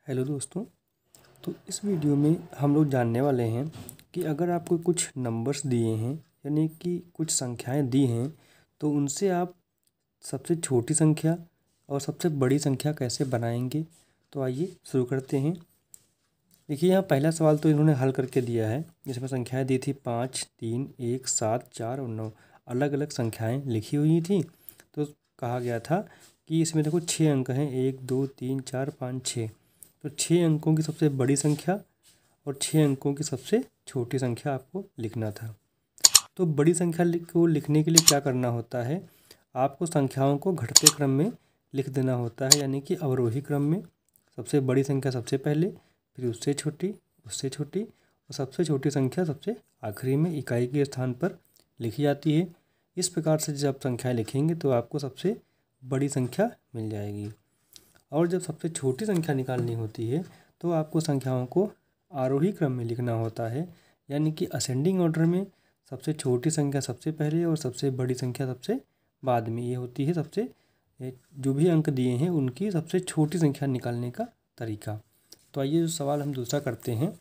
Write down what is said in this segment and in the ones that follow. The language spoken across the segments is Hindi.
हेलो दोस्तों। तो इस वीडियो में हम लोग जानने वाले हैं कि अगर आपको कुछ नंबर्स दिए हैं यानी कि कुछ संख्याएं दी हैं तो उनसे आप सबसे छोटी संख्या और सबसे बड़ी संख्या कैसे बनाएंगे। तो आइए शुरू करते हैं। देखिए, यहाँ पहला सवाल तो इन्होंने हल करके दिया है जिसमें संख्याएं दी थी 5, 3, 1, 7, 4 और 9। अलग अलग संख्याएं लिखी हुई थी। तो कहा गया था कि इसमें देखो 6 अंक हैं, 1, 2, 3, 4, 5, 6। तो 6 अंकों की सबसे बड़ी संख्या और 6 अंकों की सबसे छोटी संख्या आपको लिखना था। तो बड़ी संख्या को लिखने के लिए क्या करना होता है, आपको संख्याओं को घटते क्रम में लिख देना होता है, यानी कि अवरोही क्रम में। सबसे बड़ी संख्या सबसे पहले, फिर उससे छोटी और सबसे छोटी संख्या सबसे आखिरी में इकाई के स्थान पर लिखी जाती है। इस प्रकार से जब संख्याएं लिखेंगे तो आपको सबसे बड़ी संख्या मिल जाएगी। और जब सबसे छोटी संख्या निकालनी होती है तो आपको संख्याओं को आरोही क्रम में लिखना होता है, यानी कि असेंडिंग ऑर्डर में सबसे छोटी संख्या सबसे पहले और सबसे बड़ी संख्या सबसे बाद में। ये होती है सबसे जो भी अंक दिए हैं उनकी सबसे छोटी संख्या निकालने का तरीका। तो आइए जो सवाल हम दूसरा करते हैं,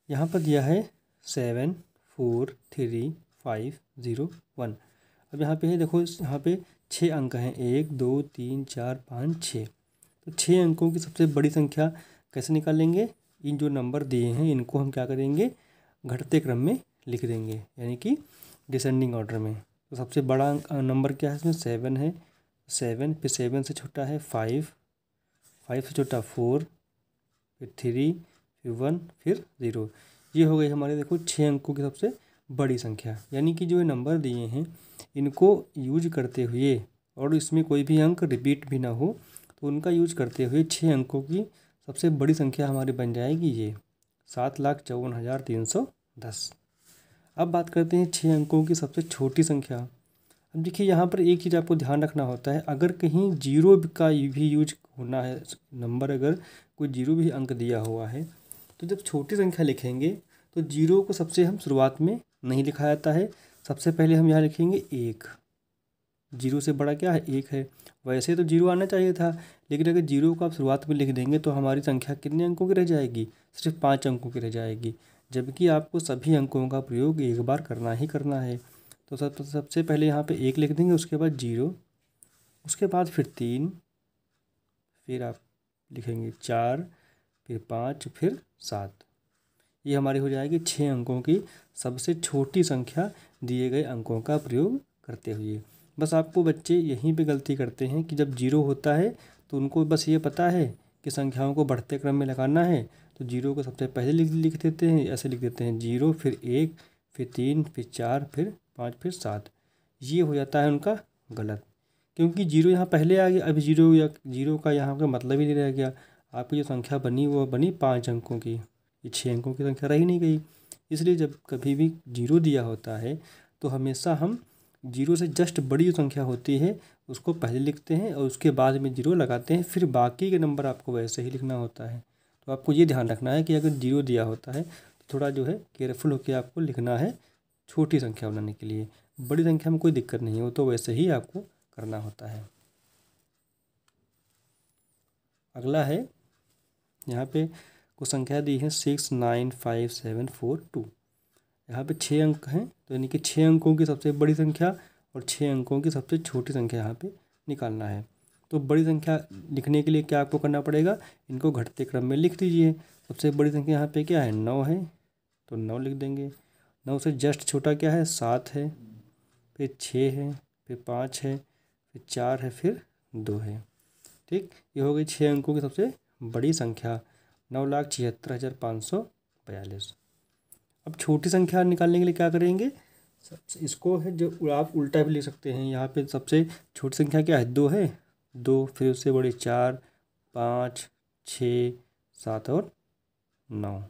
यहाँ पर दिया है 7, 4, 3, 5, 0, 1। अब यहाँ पे है, देखो यहाँ पे 6 अंक हैं, 1, 2, 3, 4, 5, 6। तो 6 अंकों की सबसे बड़ी संख्या कैसे निकालेंगे। इन जो नंबर दिए हैं इनको हम क्या करेंगे, घटते क्रम में लिख देंगे, यानी कि डिसेंडिंग ऑर्डर में। तो सबसे बड़ा नंबर क्या है इसमें, 7 है। 7, फिर 7 से छोटा है 5, 5 से छोटा 4, फिर 3, फिर 1, फिर 0। ये हो गई हमारे, देखो 6 अंकों की सबसे बड़ी संख्या। यानी कि जो ये नंबर दिए हैं इनको यूज करते हुए और इसमें कोई भी अंक रिपीट भी ना हो तो उनका यूज करते हुए 6 अंकों की सबसे बड़ी संख्या हमारी बन जाएगी ये 7,54,310। अब बात करते हैं 6 अंकों की सबसे छोटी संख्या। अब देखिए, यहाँ पर एक चीज़ आपको ध्यान रखना होता है, अगर कहीं जीरो का भी यूज होना है नंबर, अगर कोई जीरो भी अंक दिया हुआ है तो जब छोटी संख्या लिखेंगे तो जीरो को सबसे हम शुरुआत में नहीं लिखा जाता है। सबसे पहले हम यहाँ लिखेंगे 1। जीरो से बड़ा क्या है, 1 है। वैसे तो जीरो आना चाहिए था, लेकिन अगर जीरो को आप शुरुआत में लिख देंगे तो हमारी संख्या कितने अंकों की रह जाएगी, सिर्फ 5 अंकों की रह जाएगी। जबकि आपको सभी अंकों का प्रयोग एक बार करना ही करना है। तो सबसे पहले यहाँ पे 1 लिख देंगे, उसके बाद 0, उसके बाद फिर 3, फिर आप लिखेंगे 4, फिर 5, फिर 7। ये हमारी हो जाएगी 6 अंकों की सबसे छोटी संख्या दिए गए अंकों का प्रयोग करते हुए। बस आपको बच्चे यहीं पे गलती करते हैं कि जब जीरो होता है तो उनको बस ये पता है कि संख्याओं को बढ़ते क्रम में लगाना है, तो जीरो को सबसे पहले लिख देते हैं। ऐसे लिख देते हैं 0, फिर 1, फिर 3, फिर 4, फिर 5, फिर 7। ये हो जाता है उनका गलत, क्योंकि जीरो यहाँ पहले आ गया। अभी जीरो का यहाँ का मतलब ही नहीं रह गया। आपकी जो संख्या बनी वो बनी 5 अंकों की, ये 6 अंकों की संख्या रह ही नहीं गई। इसलिए जब कभी भी जीरो दिया होता है तो हमेशा हम जीरो से जस्ट बड़ी जो संख्या होती है उसको पहले लिखते हैं और उसके बाद में जीरो लगाते हैं, फिर बाकी के नंबर आपको वैसे ही लिखना होता है। तो आपको ये ध्यान रखना है कि अगर जीरो दिया होता है तो थोड़ा जो है केयरफुल होकर आपको लिखना है छोटी संख्या बनाने के लिए। बड़ी संख्या में कोई दिक्कत नहीं है, वो तो वैसे ही आपको करना होता है। अगला है, यहाँ पे कुछ संख्या दी है 6, 9, 5, 7, 4, 2। यहाँ पे 6 अंक हैं, तो यानी कि 6 अंकों की सबसे बड़ी संख्या और 6 अंकों की सबसे छोटी संख्या यहाँ पे निकालना है। तो बड़ी संख्या लिखने के लिए क्या आपको करना पड़ेगा, इनको घटते क्रम में लिख दीजिए। सबसे बड़ी संख्या यहाँ पे क्या है, 9 है, तो 9 लिख देंगे। 9 से जस्ट छोटा क्या है, 7 है, फिर 6 है, फिर 5 है, फिर 4 है, फिर 2 है। ठीक, ये हो गई 6 अंकों की सबसे बड़ी संख्या 9,76,542। अब छोटी संख्या निकालने के लिए क्या करेंगे, इसको है जो आप उल्टा भी ले सकते हैं। यहाँ पे सबसे छोटी संख्या क्या है, 2 है, 2, फिर उससे बड़ी 4, 5, 6, 7 और 9।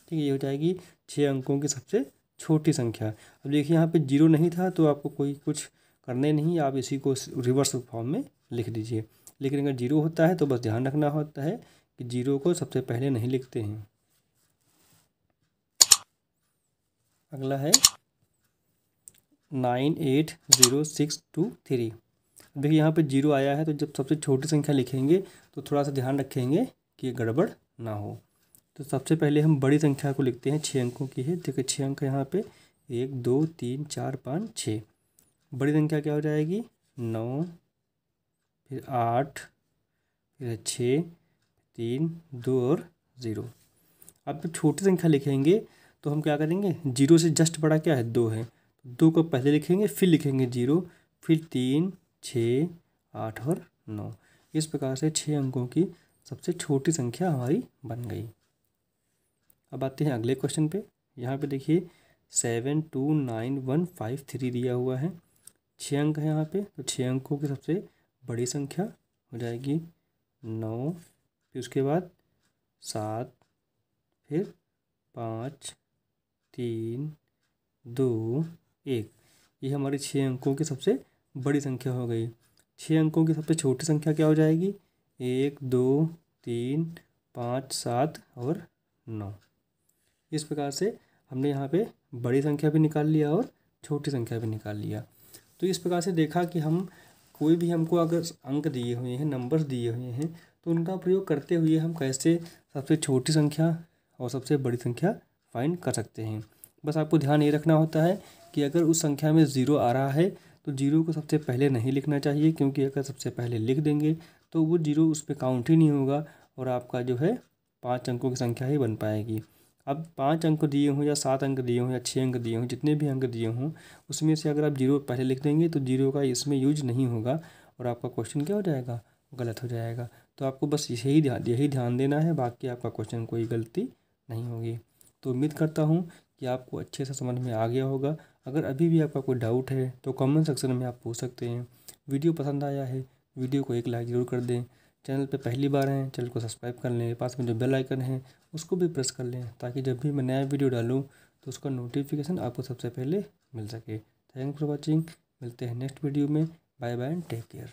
ठीक है, ये हो जाएगी 6 अंकों की सबसे छोटी संख्या। अब देखिए, यहाँ पे जीरो नहीं था तो आपको कोई कुछ करने नहीं, आप इसी को रिवर्स फॉर्म में लिख दीजिए। लेकिन अगर जीरो होता है तो बस ध्यान रखना होता है कि जीरो को सबसे पहले नहीं लिखते हैं। अगला है 9, 8, 0, 6, 2, 3। देखिए यहाँ पे 0 आया है, तो जब सबसे छोटी संख्या लिखेंगे तो थोड़ा सा ध्यान रखेंगे कि गड़बड़ ना हो। तो सबसे पहले हम बड़ी संख्या को लिखते हैं, 6 अंकों की है। देखिए 6 अंक यहाँ पे 1 2 3 4 5 6। बड़ी संख्या क्या हो जाएगी 9, फिर 8, फिर 6, 3 2 और 0। अब जब छोटी संख्या लिखेंगे तो हम क्या करेंगे, 0 से जस्ट बड़ा क्या है 2 है, तो 2 को पहले लिखेंगे, फिर लिखेंगे 0, फिर 3 6 8 और 9। इस प्रकार से 6 अंकों की सबसे छोटी संख्या हमारी बन गई। अब आते हैं अगले क्वेश्चन पे। यहाँ पे देखिए 7 2 9 1 5 3 दिया हुआ है। 6 अंक है यहाँ पे, तो 6 अंकों की सबसे बड़ी संख्या हो जाएगी 9, फिर उसके बाद 7, फिर 5 3 2 1। ये हमारी 6 अंकों की सबसे बड़ी संख्या हो गई। 6 अंकों की सबसे छोटी संख्या क्या हो जाएगी 1 2 3 5 7 और 9। इस प्रकार से हमने यहाँ पे बड़ी संख्या भी निकाल लिया और छोटी संख्या भी निकाल लिया। तो इस प्रकार से देखा कि हम कोई भी हमको अगर अंक दिए हुए हैं, नंबर्स दिए हुए हैं, तो उनका प्रयोग करते हुए हम कैसे सबसे छोटी संख्या और सबसे बड़ी संख्या फाइंड कर सकते हैं। बस आपको ध्यान ये रखना होता है कि अगर उस संख्या में 0 आ रहा है तो 0 को सबसे पहले नहीं लिखना चाहिए, क्योंकि अगर सबसे पहले लिख देंगे तो वो 0 उस पर काउंट ही नहीं होगा और आपका जो है 5 अंकों की संख्या ही बन पाएगी। अब 5 अंक दिए हों या 7 अंक दिए हों या 6 अंक दिए हों, जितने भी अंक दिए हों, उसमें से अगर आप 0 पहले लिख देंगे तो 0 का इसमें यूज नहीं होगा और आपका क्वेश्चन क्या हो जाएगा, गलत हो जाएगा। तो आपको बस यही ध्यान देना है, बाकी आपका क्वेश्चन कोई गलती नहीं होगी। तो उम्मीद करता हूँ कि आपको अच्छे से समझ में आ गया होगा। अगर अभी भी आपका कोई डाउट है तो कमेंट सेक्शन में आप पूछ सकते हैं। वीडियो पसंद आया है, वीडियो को एक लाइक ज़रूर कर दें। चैनल पे पहली बार हैं, चैनल को सब्सक्राइब कर लें, पास में जो बेल आइकन है उसको भी प्रेस कर लें, ताकि जब भी मैं नया वीडियो डालूँ तो उसका नोटिफिकेशन आपको सबसे पहले मिल सके। Thanks for watching. मिलते हैं नेक्स्ट वीडियो में। Bye bye and take care.